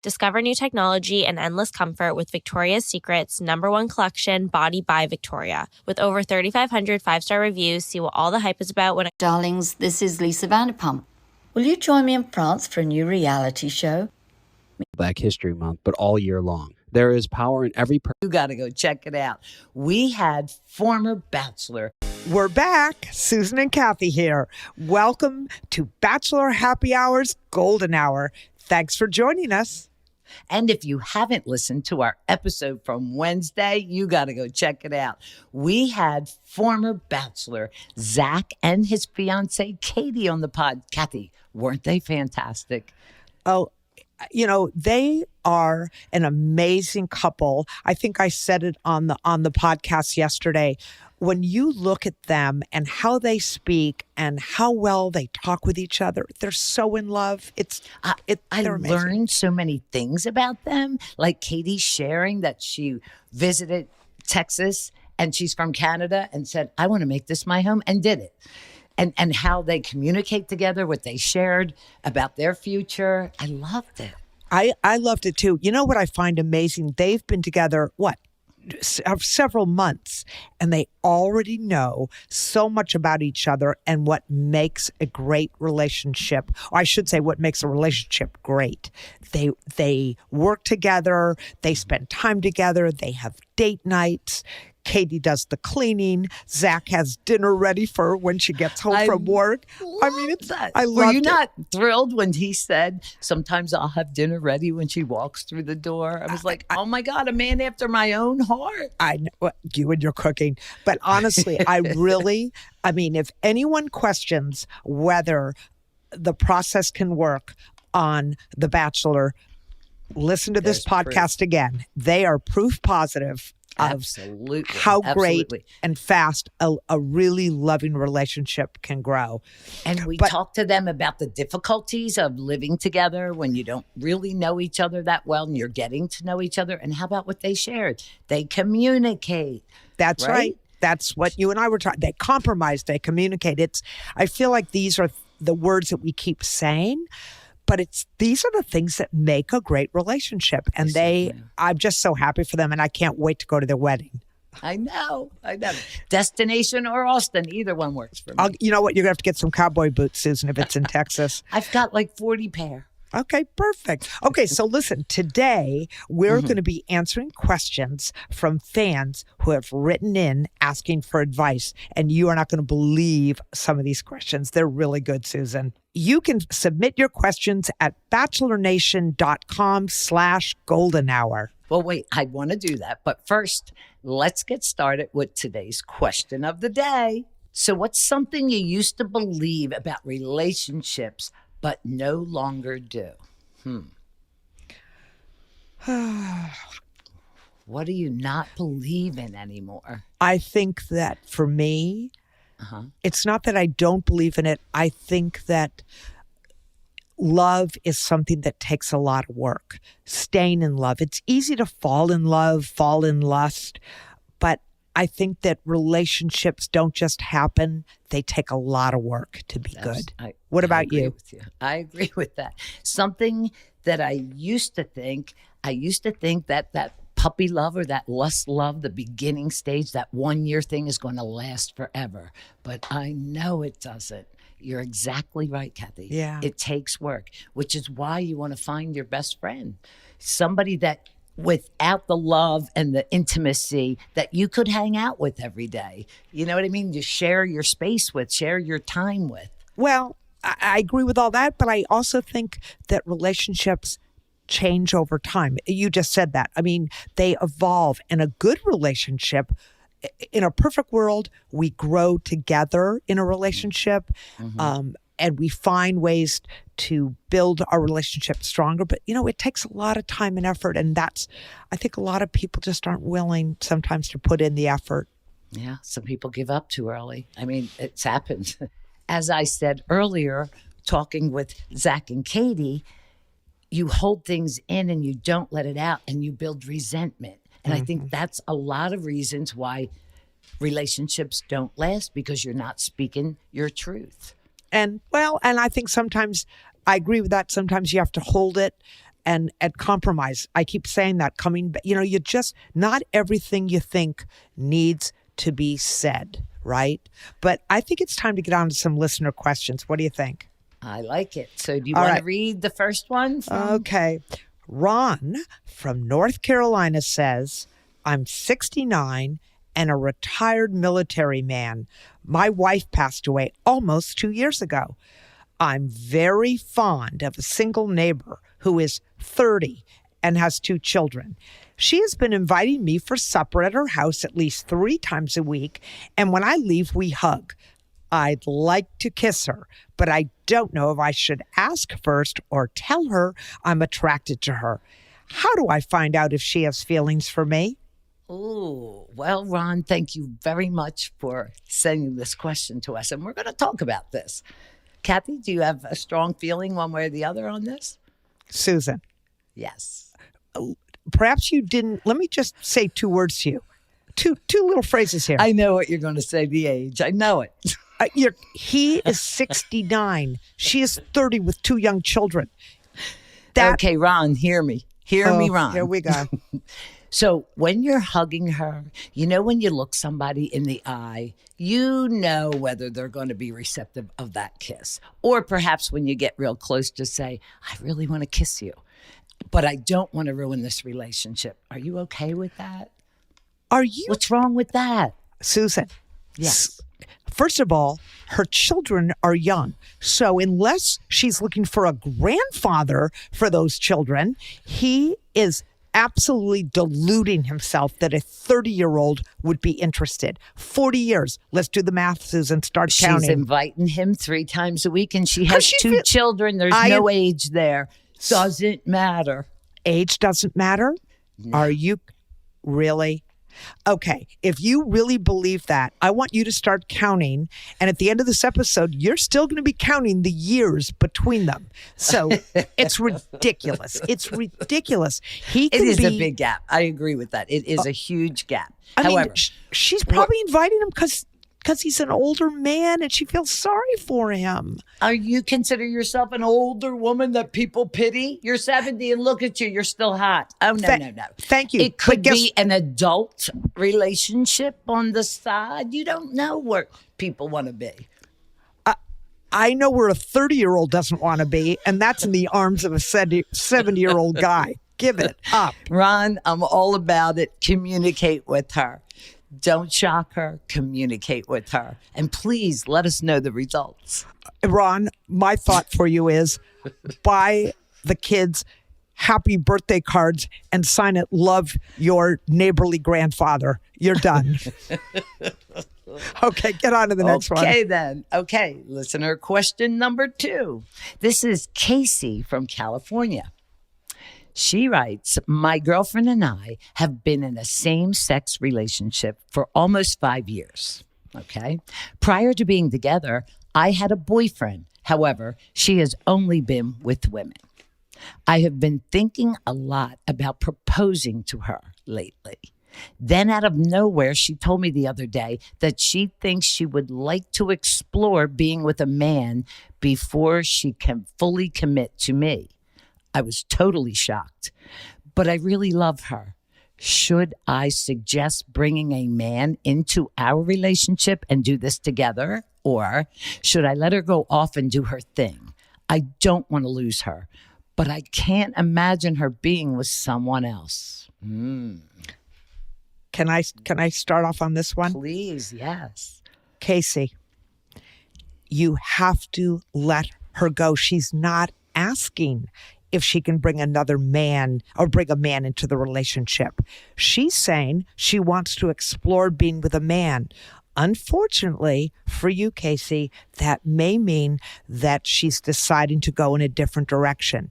Discover new technology and endless comfort with Victoria's Secret's #1 collection, Body by Victoria. With over 3,500 five-star reviews, see what all the hype is about when... Darlings, this is Lisa Vanderpump. Will you join me in France for a new reality show? Black History Month, but all year long. There is power in every person. You got to go check it out. We had former Bachelor. We're back. Susan and Kathy here. Welcome to Bachelor Happy Hour's Golden Hour. Thanks for joining us. And if you haven't listened to our episode from Wednesday, you got to go check it out. We had former Bachelor Zach and his fiancée Katie on the pod. Kathy, weren't they fantastic? Oh, you know, they are an amazing couple. I think I said it on the podcast yesterday. When you look at them and how they speak and how well they talk with each other, they're so in love. I learned so many things about them. Like Katie sharing that she visited Texas and she's from Canada and said, I want to make this my home, and did it. And how they communicate together, what they shared about their future. I loved it. I loved it too. You know what I find amazing? They've been together, several months, and they already know so much about each other and what makes a great relationship, or I should say what makes a relationship great. They work together, they spend time together, they have date nights. Katie does the cleaning. Zach has dinner ready for her when she gets home from work. I mean, Were you not thrilled when he said, sometimes I'll have dinner ready when she walks through the door? I was like, oh my God, a man after my own heart. I know, you and your cooking. But honestly, if anyone questions whether the process can work on The Bachelor, listen to this podcast again. They are proof positive of how great and fast a really loving relationship can grow. And we talked to them about the difficulties of living together when you don't really know each other that well and you're getting to know each other. And how about what they shared? They communicate. That's right. That's what you and I were talking. They compromise, they communicate. I feel like these are the words that we keep saying, but these are the things that make a great relationship. And I'm just so happy for them, and I can't wait to go to their wedding. I know. Destination or Austin, either one works for me. You know what? You're going to have to get some cowboy boots, Susan, if it's in Texas. I've got like 40 pair. Okay, perfect. Okay, so listen, today we're going to be answering questions from fans who have written in asking for advice. And you are not going to believe some of these questions. They're really good, Susan. You can submit your questions at bachelornation.com/golden hour. Well, wait, I want to do that. But first, let's get started with today's question of the day. So what's something you used to believe about relationships but no longer do? What do you not believe in anymore? I think that for me, it's not that I don't believe in it. I think that love is something that takes a lot of work. Staying in love. It's easy to fall in love, fall in lust, but I think that relationships don't just happen. They take a lot of work to be good. What about you? I agree with that. Something that I used to think that puppy love or that lust love, the beginning stage, that 1 year thing is going to last forever. But I know it doesn't. You're exactly right, Kathy. Yeah. It takes work, which is why you want to find your best friend. Somebody that without the love and the intimacy that you could hang out with every day. You know what I mean? You share your space with, share your time with. Well, I agree with all that, but I also think that relationships change over time. You just said that. I mean, they evolve. And a good relationship, in a perfect world, we grow together in a relationship. And we find ways to build our relationship stronger. But, it takes a lot of time and effort. And I think a lot of people just aren't willing sometimes to put in the effort. Yeah, some people give up too early. I mean, it's happened. As I said earlier, talking with Zach and Katie, you hold things in and you don't let it out and you build resentment. And I think that's a lot of reasons why relationships don't last, because you're not speaking your truth. And I think sometimes I agree with that. Sometimes you have to hold it and compromise. I keep saying that you just, not everything you think needs to be said, right? But I think it's time to get on to some listener questions. What do you think? I like it. So do you want to read the first one? Okay. Ron from North Carolina says, I'm 69 and a retired military man. My wife passed away almost 2 years ago. I'm very fond of a single neighbor who is 30 and has 2 children. She has been inviting me for supper at her house at least 3 times a week, and when I leave, we hug. I'd like to kiss her, but I don't know if I should ask first or tell her I'm attracted to her. How do I find out if she has feelings for me? Oh, well, Ron, thank you very much for sending this question to us, and we're going to talk about this. Kathy, do you have a strong feeling one way or the other on this? Susan. Yes. Perhaps you didn't. Let me just say 2 words to you. Two little phrases here. I know what you're going to say, the age. I know it. He is 69. She is 30 with 2 young children. Okay, Ron, hear me. Hear me, Ron. Here we go. So when you're hugging her, when you look somebody in the eye, you know whether they're going to be receptive of that kiss. Or perhaps when you get real close, just say, I really want to kiss you, but I don't want to ruin this relationship. Are you okay with that? What's wrong with that? Susan. Yes. First of all, her children are young. So unless she's looking for a grandfather for those children, he is absolutely deluding himself that a 30-year-old would be interested. 40 years. Let's do the math, Susan. Start counting. She's inviting him 3 times a week, and she has 2 children. There's no age there. Doesn't matter. Age doesn't matter? No. Are you really? Okay, if you really believe that, I want you to start counting. And at the end of this episode, you're still going to be counting the years between them. So it's ridiculous. It's ridiculous. It is a big gap. I agree with that. It is a huge gap. However, she's probably inviting him because he's an older man and she feels sorry for him. Are you consider yourself an older woman that people pity? You're 70 and look at you. You're still hot. Oh, no. Thank you. It could be an adult relationship on the side. You don't know where people want to be. I know where a 30-year-old doesn't want to be, and that's in the arms of a 70-year-old guy. Give it up. Ron, I'm all about it. Communicate with her. Don't shock her. Communicate with her. And please let us know the results. Ron, my thought for you is buy the kids happy birthday cards and sign it, love your neighborly grandfather. You're done. Okay, get on to the next one. Okay, then. Okay, listener question number 2. This is Casey from California. She writes, my girlfriend and I have been in a same-sex relationship for almost 5 years. Okay. Prior to being together, I had a boyfriend. However, she has only been with women. I have been thinking a lot about proposing to her lately. Then out of nowhere, she told me the other day that she thinks she would like to explore being with a man before she can fully commit to me. I was totally shocked, but I really love her. Should I suggest bringing a man into our relationship and do this together? Or should I let her go off and do her thing? I don't want to lose her, but I can't imagine her being with someone else. Can I start off on this one? Please, yes. Casey, you have to let her go. She's not asking if she can bring another man or bring a man into the relationship. She's saying she wants to explore being with a man. Unfortunately for you, Casey, that may mean that she's deciding to go in a different direction.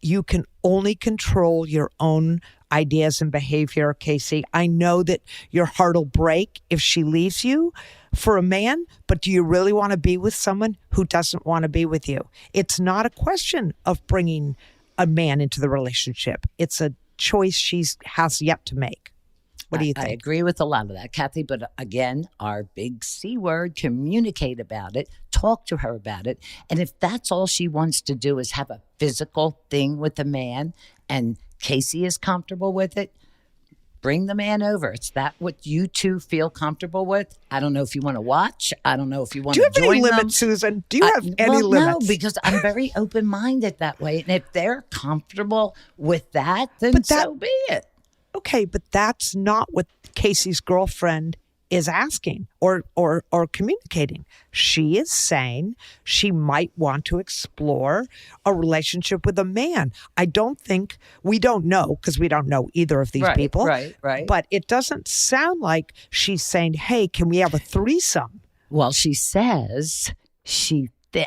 You can only control your own ideas and behavior, Casey. I know that your heart will break if she leaves you for a man, but do you really want to be with someone who doesn't want to be with you? It's not a question of bringing a man into the relationship. It's a choice she has yet to make. What do you think? I agree with a lot of that, Kathy. But again, our big C word, communicate about it, talk to her about it. And if that's all she wants to do is have a physical thing with a man and Casey is comfortable with it, bring the man over. It's that what you two feel comfortable with. I don't know if you want to watch. I don't know if you want Do you to have any join them. limits, Susan? Do you have any Well, limits? no, because I'm very open-minded that way. And if they're comfortable with that, then But that- so be it. Okay, but that's not what Casey's girlfriend is asking or communicating. She is saying she might want to explore a relationship with a man. I don't think, we don't know, because we don't know either of these people. Right. But it doesn't sound like she's saying, hey, can we have a threesome? Well, she says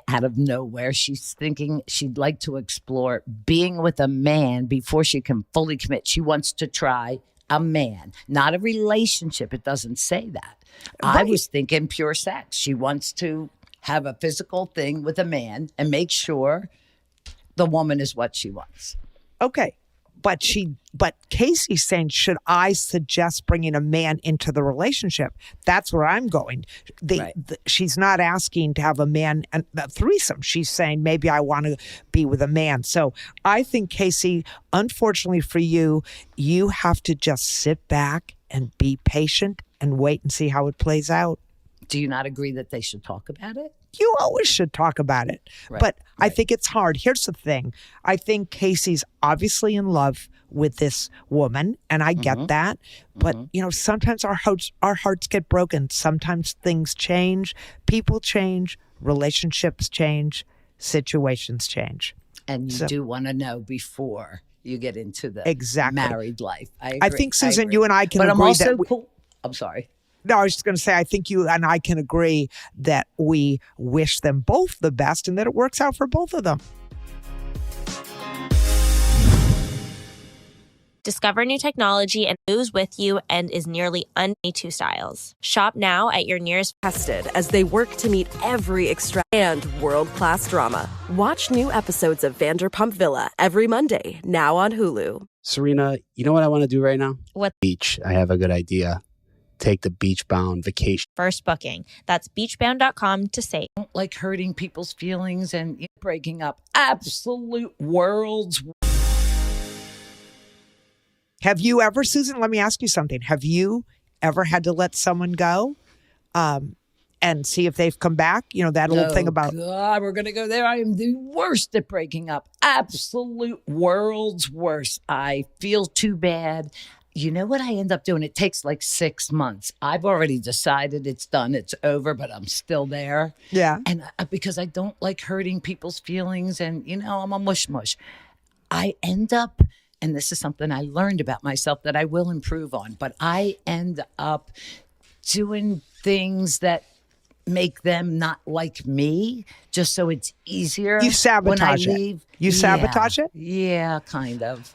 out of nowhere, she's thinking she'd like to explore being with a man before she can fully commit. She wants to try a man, not a relationship. It doesn't say that. I Right. was thinking pure sex. She wants to have a physical thing with a man and make sure the woman is what she wants. Okay. But Casey's saying, should I suggest bringing a man into the relationship? That's where I'm going. Right. She's not asking to have a man and a threesome. She's saying, maybe I want to be with a man. So I think, Casey, unfortunately for you, you have to just sit back and be patient and wait and see how it plays out. Do you not agree that they should talk about it? You always should talk about it. Right, But I right. think it's hard. Here's the thing. I think Casey's obviously in love with this woman, and I get that. But, sometimes our hearts get broken. Sometimes things change. People change. Relationships change. Situations change. And you do want to know before you get into the Exactly. married life. I agree. I think, Susan, agree. you and I can but agree I'm also that cool. I'm sorry. No, I was just going to say, I think you and I can agree that we wish them both the best and that it works out for both of them. Discover new technology and moves with you and is nearly two styles. Shop now at your nearest Tested as they work to meet every extra and world-class drama. Watch new episodes of Vanderpump Villa every Monday, now on Hulu. Serena, you know what I want to do right now? What? Beach. I have a good idea. Take the beach-bound vacation. first booking. That's beachbound.com to save. Don't like hurting people's feelings and breaking up. Absolute worlds. Have you ever, Susan, let me ask you something. Have you ever had to let someone go and see if they've come back? You know, that little thing about... God, we're going to go there. I am the worst at breaking up. Absolute world's worst. I feel too bad. You know what I end up doing? It takes like 6 months. I've already decided it's done. It's over, but I'm still there. Yeah. And because I don't like hurting people's feelings and, I'm a mush. I end up, and this is something I learned about myself that I will improve on, but I end up doing things that make them not like me just so it's easier. You sabotage when I it. leave. You sabotage it? Yeah, kind of.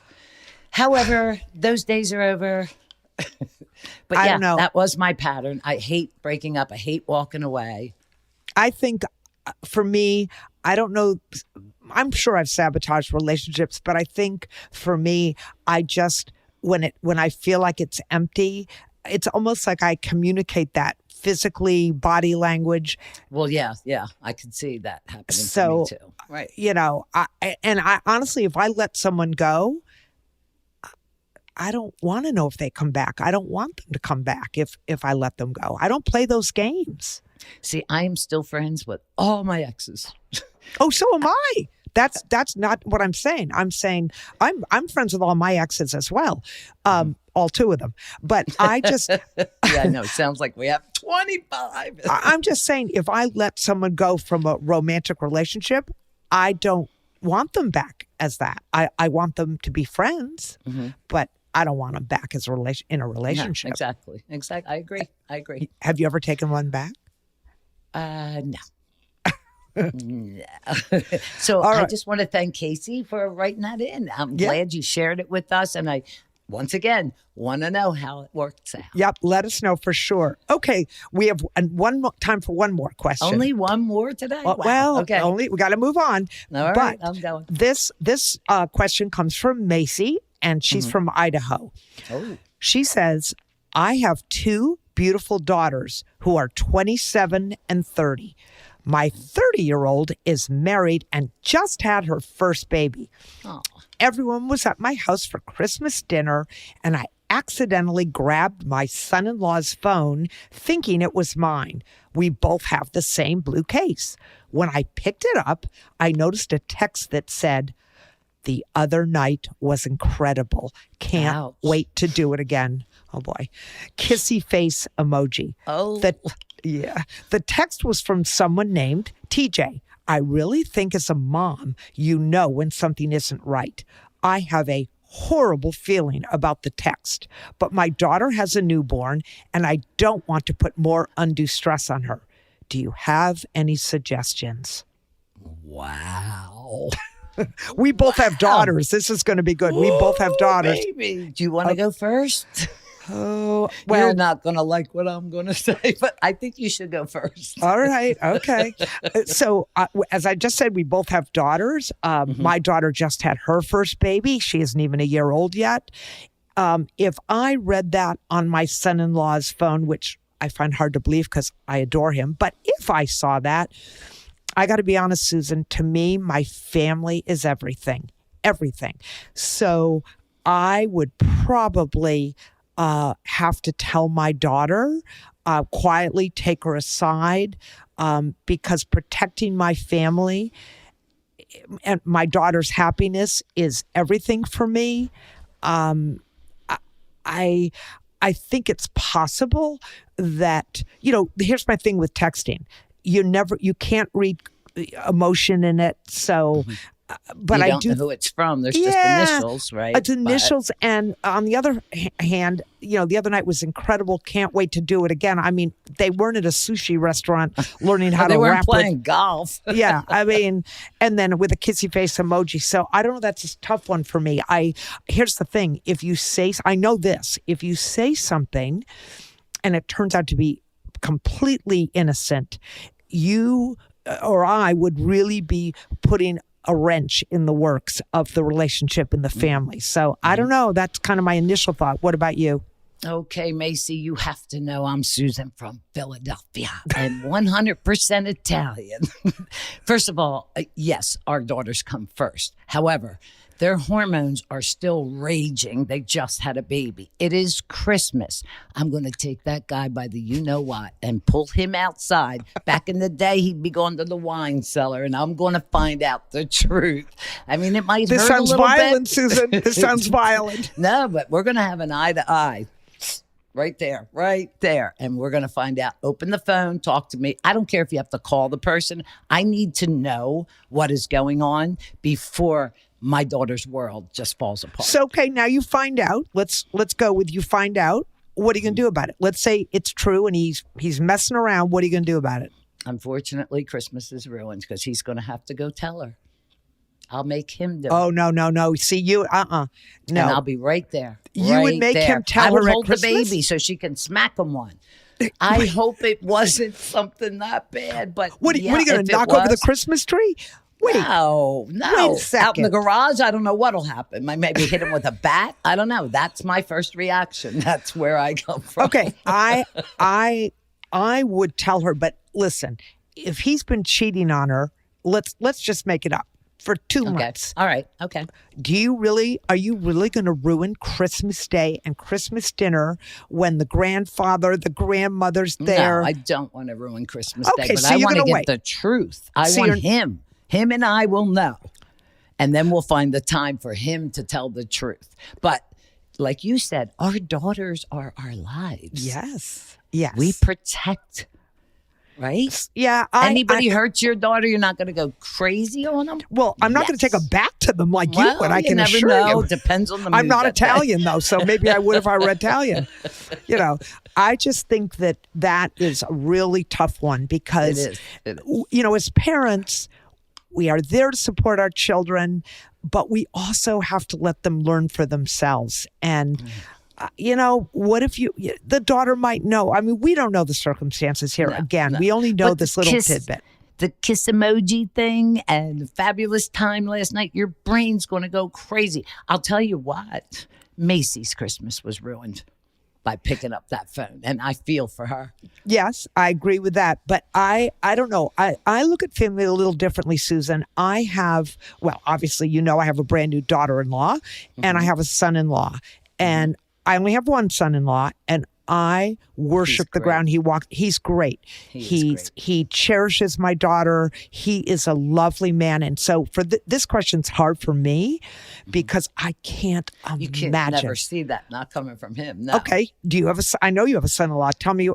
However, those days are over. But I yeah, don't know. that was my pattern. I hate breaking up. I hate walking away. I think for me, I don't know. I'm sure I've sabotaged relationships, but I think for me, I just, when I feel like it's empty, it's almost like I communicate that physically, body language. Well, yeah, I can see that happening So, for me too. Right. I honestly, if I let someone go, I don't want to know if they come back. I don't want them to come back if I let them go. I don't play those games. See, I am still friends with all my exes. Oh, so am I. That's not what I'm saying. I'm saying I'm friends with all my exes as well, all 2 of them. But I just Yeah, I know. It sounds like we have 25. I'm just saying, if I let someone go from a romantic relationship, I don't want them back as that. I want them to be friends, but I don't want them back as in a relationship. Yeah, exactly. I agree. Have you ever taken one back? No. No. So All I right. just want to thank Casey for writing that in. I'm Yeah. glad you shared it with us. And I, once again, want to know how it works out. Yep, let us know for sure. Okay, we have time for one more question. Only one more today? Wow. Well, okay. we got to move on. All but right, I'm going. This question comes from Macy, and she's from Idaho. Oh. She says, I have 2 beautiful daughters who are 27 and 30. My 30-year-old is married and just had her first baby. Oh. Everyone was at my house for Christmas dinner, and I accidentally grabbed my son-in-law's phone thinking it was mine. We both have the same blue case. When I picked it up, I noticed a text that said, "The other night was incredible. Can't Ouch. wait to do it again." Oh boy. Kissy face emoji. Oh. The text was from someone named TJ. I really think as a mom, you know when something isn't right. I have a horrible feeling about the text, but my daughter has a newborn and I don't want to put more undue stress on her. Do you have any suggestions? Wow. We both have daughters. This is going to be good. We both have daughters. Baby. Do you want to go first? Oh, You're not going to like what I'm going to say, but I think you should go first. All right. Okay. So, as I just said, we both have daughters. My daughter just had her first baby. She isn't even a year old yet. If I read that on my son-in-law's phone, which I find hard to believe because I adore him, but if I saw that, I got to be honest, Susan, to me, my family is everything. Everything. So I would probably have to tell my daughter, quietly take her aside, because protecting my family and my daughter's happiness is everything for me. I think it's possible that, here's my thing with texting. You can't read emotion in it. So, but you I don't do know who it's from. There's just initials, right? It's initials. And on the other hand, the other night was incredible. Can't wait to do it again. I mean, they weren't at a sushi restaurant learning how they to weren't rap playing golf. Yeah, I mean, and then with a kissy face emoji. So I don't know. That's a tough one for me. Here's the thing. I know this. If you say something and it turns out to be completely innocent, you or I would really be putting a wrench in the works of the relationship in the family. So I don't know. That's kind of my initial thought. What about you? Okay, Macy, you have to know I'm Susan from Philadelphia and 100% Italian. First of all, yes, our daughters come first. However, their hormones are still raging. They just had a baby. It is Christmas. I'm going to take that guy by the you-know-what and pull him outside. Back in the day, he'd be going to the wine cellar, and I'm going to find out the truth. I mean, it might hurt a little bit. This sounds violent, Susan. This sounds violent. No, but we're going to have an eye-to-eye. Right there. And we're going to find out. Open the phone, talk to me. I don't care if you have to call the person. I need to know what is going on before my daughter's world just falls apart. So, okay, now you find out. Let's go with you find out. What are you going to do about it? Let's say it's true and he's messing around. What are you going to do about it? Unfortunately, Christmas is ruined because he's going to have to go tell her. I'll make him do it. Oh, no. See, you, No. And I'll be right there. You would make him tell her I would at hold Christmas? the baby so she can smack him one. I hope it wasn't something that bad, but what are you going to knock over the Christmas tree? Wait. No. Wait a second. Out in the garage, I don't know what'll happen. Maybe hit him with a bat. I don't know. That's my first reaction. That's where I come from. Okay, I would tell her, but listen, if he's been cheating on her, let's just make it up for 2 months. All right. Okay. Are you really going to ruin Christmas Day and Christmas dinner when the grandfather, the grandmother's there? No, I don't want to ruin Christmas Okay, Day, but so I you're want to gonna get wait. the truth. I So want him. Him and I will know. And then we'll find the time for him to tell the truth. But like you said, our daughters are our lives. Yes. We protect, right? Yeah. Anybody hurts your daughter, you're not going to go crazy on them? Well, I'm not going to take them back to them like you would. I can never assure know. you. Depends on the mood. I'm not that day. Italian, though, so maybe I would if I were Italian. I just think that is a really tough one because, It is. As parents, we are there to support our children, but we also have to let them learn for themselves. And, what if the daughter might know? I mean, we don't know the circumstances here. No. We only know But this the little kiss- tidbit. The kiss emoji thing and the fabulous time last night, your brain's going to go crazy. I'll tell you what, Macy's Christmas was ruined. by picking up that phone. And I feel for her. Yes, I agree with that. But I don't know. I look at family a little differently, Susan. I have, well, obviously, I have a brand new daughter-in-law and I have a son-in-law. And I only have one son-in-law, and I worship the ground he walked. He's great. He cherishes my daughter. He is a lovely man. And so for this question's hard for me because I can't imagine. You can't never see that not coming from him. No. Okay. Do you have I know you have a son-in-law. Tell me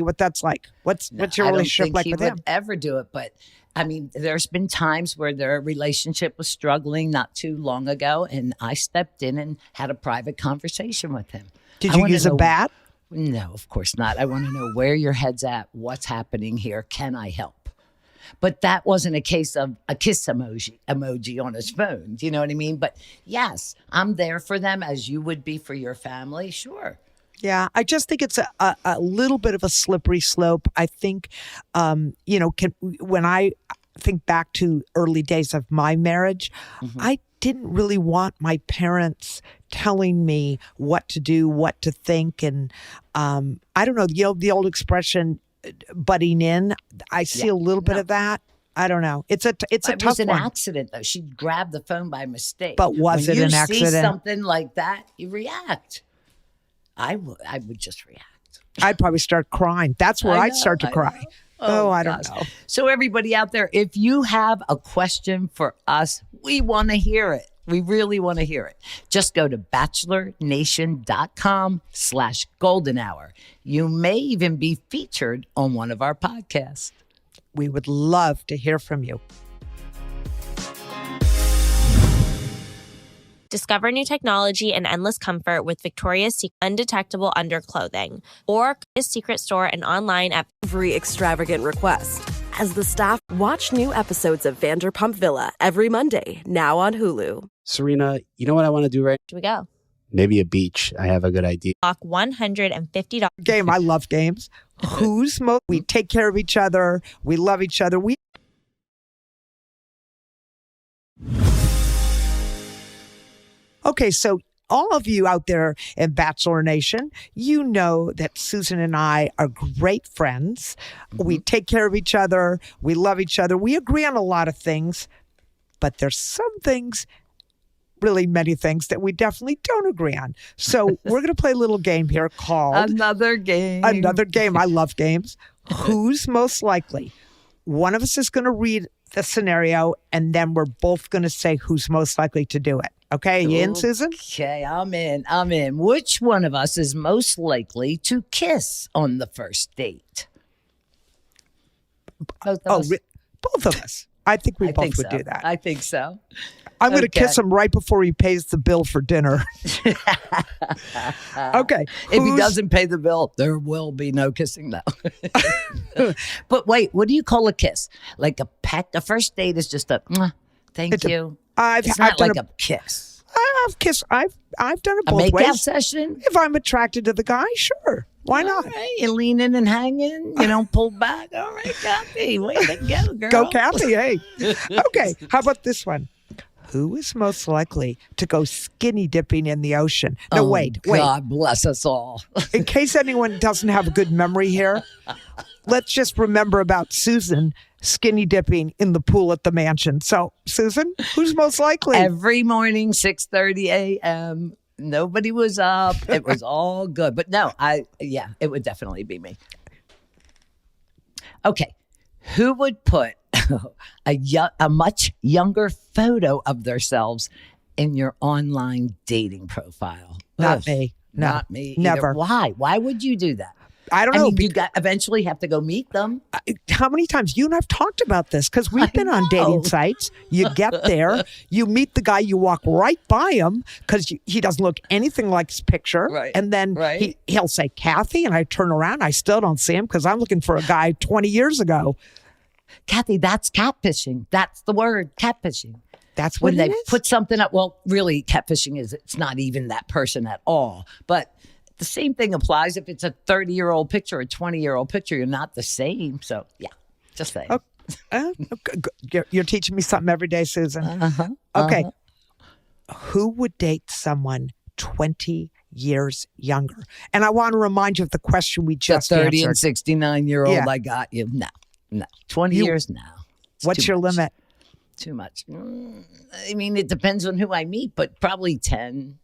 what that's like. What's your relationship like with him? I don't think he would ever do it, but I mean, there's been times where their relationship was struggling not too long ago, and I stepped in and had a private conversation with him. Did you use a bat? No, of course not. I want to know where your head's at, what's happening here, can I help? But that wasn't a case of a kiss emoji on his phone. Do you know what I mean? But yes, I'm there for them as you would be for your family. Sure. Yeah, I just think it's a little bit of a slippery slope. I think, when I think back to early days of my marriage, I didn't really want my parents telling me what to do, what to think. And I don't know, the old expression, butting in, I see a little bit of that. I don't know. It's a tough one. It was an accident, though. She grabbed the phone by mistake. But was it an accident? When you see something like that, you react. I would just react. I'd probably start crying. That's where I'd start to cry. Oh, I don't know. So everybody out there, if you have a question for us, we want to hear it. We really want to hear it. Just go to bachelornation.com/golden hour. You may even be featured on one of our podcasts. We would love to hear from you. Discover new technology and endless comfort with Victoria's Secret undetectable underclothing or Victoria's Secret store and online at Every extravagant request. As the staff watch new episodes of Vanderpump Villa every Monday, now on Hulu. Serena, you know what I want to do right? Here we go. Maybe a beach. I have a good idea. Lock $150. Game. I love games. Who's most? We take care of each other. We love each other. Okay, so all of you out there in Bachelor Nation, you know that Susan and I are great friends. We take care of each other. We love each other. We agree on a lot of things, but there's some things, really many things, that we definitely don't agree on. So we're going to play a little game here called Another Game. Another Game. I love games. Who's most likely? One of us is going to read the scenario, and then we're both going to say who's most likely to do it. Okay, you in, Susan? Okay, I'm in. Which one of us is most likely to kiss on the first date? Both of us. Both of us. I think we both would do that. I think so. I'm going to kiss him right before he pays the bill for dinner. Okay. If he doesn't pay the bill, there will be no kissing now. But wait, what do you call a kiss? Like a peck? A first date is just a thank you. It's not like a kiss. I've kissed. I've done it both ways. A makeout ways. session? If I'm attracted to the guy, sure. Why not? All right, you lean in and hanging, pull back. All right, Kathy, way to go, girl. Go, Kathy, hey. Okay, how about this one? Who is most likely to go skinny dipping in the ocean? No, wait. God bless us all. In case anyone doesn't have a good memory here, let's just remember about Susan skinny dipping in the pool at the mansion. So, Susan, who's most likely? Every morning, 6:30 a.m., nobody was up. It was all good. But no, it would definitely be me. Okay. Who would put a much younger photo of themselves in your online dating profile? Not me. No, not me. Never. Either. Why? Why would you do that? I don't know. You eventually have to go meet them. How many times? You and I've talked about this because we've been on dating sites. You get there, you meet the guy, you walk right by him because he doesn't look anything like his picture. Right. And then he'll say, Kathy, and I turn around. I still don't see him because I'm looking for a guy 20 years ago. Kathy, that's catfishing. That's the word, catfishing. That's what when they put something up. Well, really, catfishing it's not even that person at all. But the same thing applies if it's a 30-year-old picture or a 20-year-old picture. You're not the same. So, yeah, just saying. You're teaching me something every day, Susan. Okay. Who would date someone 20 years younger. And I want to remind you of the question we just the 30 answered. and 69-year-old, Yeah. I got you. No. 20 years now. It's What's too your much. limit? Too much. I mean, it depends on who I meet, but probably 10.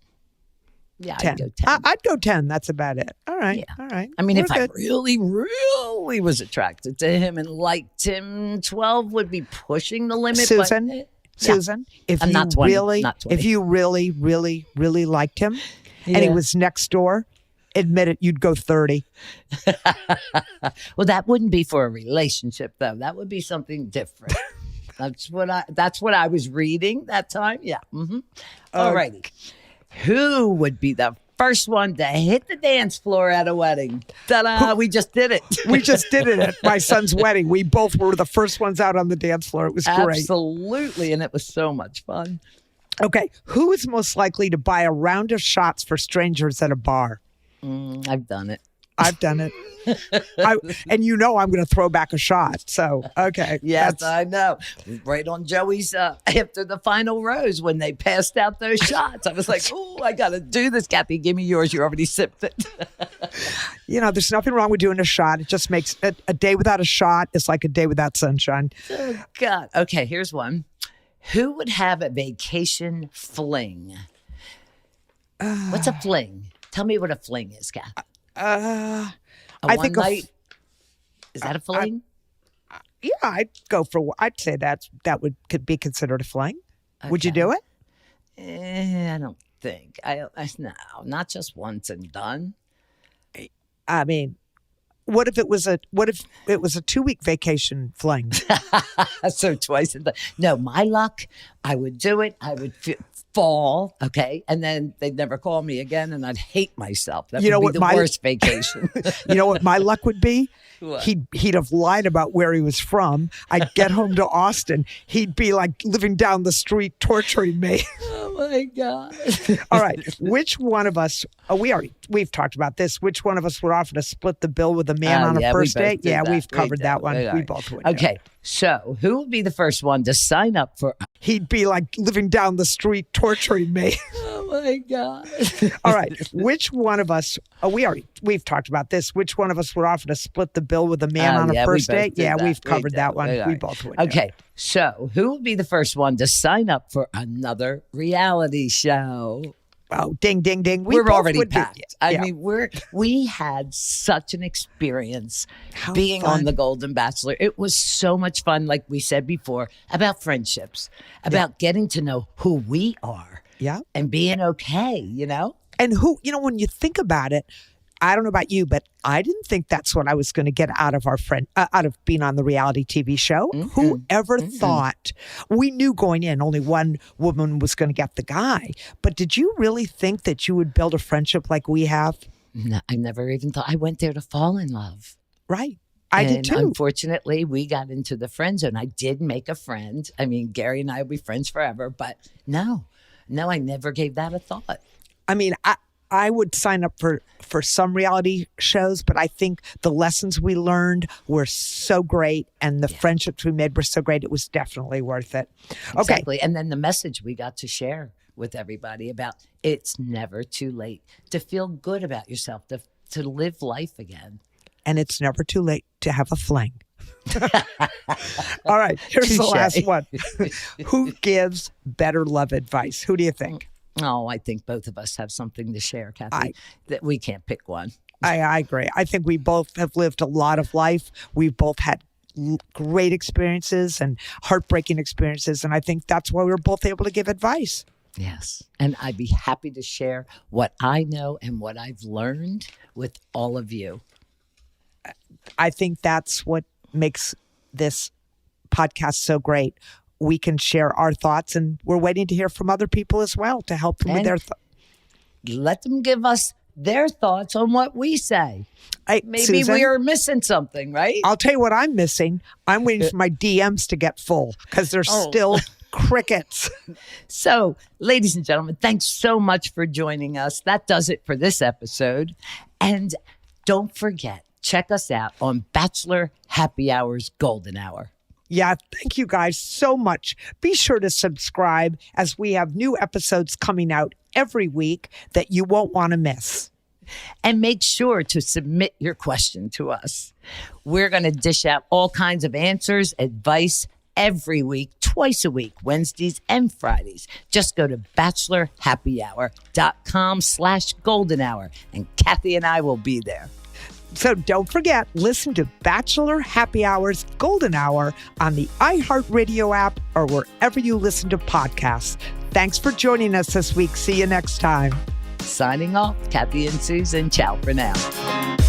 Yeah, 10. I'd go 10. I'd go 10. That's about it. All right. Yeah. All right. I mean, We're if good. I really, really was attracted to him and liked him, 12 would be pushing the limit. Susan, but, Susan, if I'm you not 20, really, not 20. if you really, really, really liked him, and he Yeah. was next door, admit it, you'd go 30. Well, that wouldn't be for a relationship, though. That would be something different. That's what I was reading that time. Yeah. Mm-hmm. All righty. Who would be the first one to hit the dance floor at a wedding? Ta-da! We just did it. We just did it at my son's wedding. We both were the first ones out on the dance floor. It was great. Absolutely, and it was so much fun. Okay, who is most likely to buy a round of shots for strangers at a bar? I've done it. I've done it. And you know I'm going to throw back a shot. So, okay. Yes, that's- I know. Right on Joey's after the final rose when they passed out those shots. I was like, oh, I got to do this. Kathy, give me yours. You already sipped it. there's nothing wrong with doing a shot. It just makes a day without a shot is like a day without sunshine. Oh, God. Okay, here's one. Who would have a vacation fling? What's a fling? Tell me what a fling is, Kath. I One think night. Is that a fling? Yeah, I'd say that could be considered a fling. Would you Okay. do it? I don't think. No, not just once and done. I mean, what if it was a 2-week vacation fling? So twice and done. No, my luck, I would do it. I would fall, okay, and then they'd never call me again, and I'd hate myself. That You know would be what the my- worst vacation. You know what my luck would be? What? He'd have lied about where he was from. I'd get home to Austin. He'd be like living down the street torturing me. Oh my God. All right. Which one of us, we've talked about this. Which one of us would offer to split the bill with a man on a yeah, we first both date? did Yeah, that. we've covered did. that one. All We right. both would. do. Okay, so who would be the first one to sign up for? He'd be like living down the street torturing me. Oh my God. All right. Which one of us, we've talked about this. Which one of us would offer to split the bill with a man on a yeah, we first both date? did Yeah, that. we've We covered did. that one. All We right. both would. do. Okay, so who would be the first one to sign up for another reality show? Oh, ding, ding, ding. We're both already would do- packed. I yeah. mean, we had such an experience How being fun. on The Golden Bachelor. It was so much fun, like we said before, about friendships, about getting to know who we are Yeah. and being okay, you know? And when you think about it, I don't know about you, but I didn't think that's what I was going to get out of out of being on the reality TV show. Who ever thought? We knew going in only one woman was going to get the guy, but did you really think that you would build a friendship like we have? No, I never even thought. I went there to fall in love. Right. I did And too. Unfortunately, we got into the friend zone. I did make a friend. I mean, Gary and I will be friends forever, but no, I never gave that a thought. I mean, I would sign up for some reality shows, but I think the lessons we learned were so great and the friendships we made were so great. It was definitely worth it. Okay. Exactly. And then the message we got to share with everybody about it's never too late to feel good about yourself, to live life again. And it's never too late to have a fling. All right, here's the Touche. last one. Who gives better love advice? Who do you think? Oh, I think both of us have something to share, Kathy, that we can't pick one. I agree. I think we both have lived a lot of life. We've both had great experiences and heartbreaking experiences. And I think that's why we're both able to give advice. Yes. And I'd be happy to share what I know and what I've learned with all of you. I think that's what makes this podcast so great. We can share our thoughts, and we're waiting to hear from other people as well to help them with And their let them give us their thoughts on what we say. Maybe Susan, we are missing something, right? I'll tell you what I'm missing. I'm waiting for my DMs to get full because there's still crickets. So, ladies and gentlemen, thanks so much for joining us. That does it for this episode. And don't forget, check us out on Bachelor Happy Hour's Golden Hour. Yeah, thank you guys so much. Be sure to subscribe as we have new episodes coming out every week that you won't want to miss. And make sure to submit your question to us. We're going to dish out all kinds of answers, advice every week, twice a week, Wednesdays and Fridays. Just go to bachelorhappyhour.com/golden hour and Kathy and I will be there. So don't forget, listen to Bachelor Happy Hour's Golden Hour on the iHeartRadio app or wherever you listen to podcasts. Thanks for joining us this week. See you next time. Signing off, Kathy and Susan. Ciao for now.